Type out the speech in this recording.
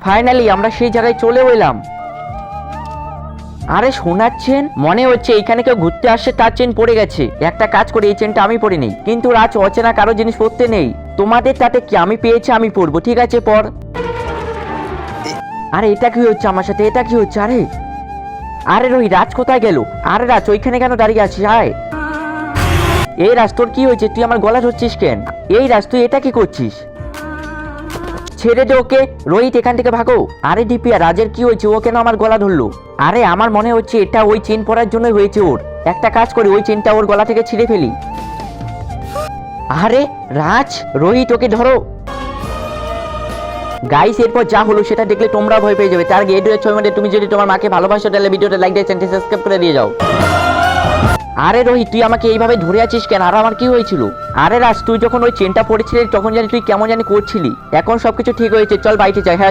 Finally আমরা সেই জায়গায় চলেও এলাম। আরে শোনাচ্ছেন, মনে হচ্ছে এইখানে কেউ ঘুরতে আসছে, তার চেন পড়ে গেছে। একটা কাজ করে এই চেনটা আমি পরে নেই, কিন্তু রাজ অচেনা কারো জিনিস পড়তে নেই। তোমাদের তাতে কি, আমি পেয়েছি আমি পরবো, ঠিক আছে পর। আরে এটা কি হচ্ছে আমার সাথে, এটা কি হচ্ছে? আরে আরে রোহি, রাজ কোথায় গেল? আরে রাজ ওইখানে কেন দাঁড়িয়ে আছিস? আয়। এই রাজ তোর কি হয়েছে? তুই আমার গলা ধরছিস কেন? এই রাজ তুই এটা কি করছিস? ছেড়ে দে ওকে। রোহিত এখান থেকে ভাগো। আরে দীপিয়া, রাজের কি হয়েছে? ও কেন আমার গলা ধরলো? আরে আমার মনে হচ্ছে এটা ওই চেন পরার জন্য হয়েছে ওর। একটা কাজ করি, ওই চেনটা ওর গলা থেকে ছিঁড়ে ফেলি। আরে রাজ, রোহিত ওকে ধরো। গাইস এরপর যা হলো সেটা দেখলে তোমরা ভয় পেয়ে যাবে। তার আগে এই 6 মিনিটে তুমি যদি তোমার মাকে ভালোবাসো তাহলে ভিডিওটা লাইক দিয়ে চ্যানেলটি সাবস্ক্রাইব করে দিয়ে যাও। আরে রোহিত তুই আমাকে এইভাবে ধরে আছিস কেন? আর আমার কি হয়েছিল? আরে রাজ তুই যখন ওই চেনটা পড়েছিলি তখন জানি তুই কেমন জানি করছিলি। এখন সবকিছু ঠিক হয়েছে, চল বাড়িতে যাই। হ্যাঁ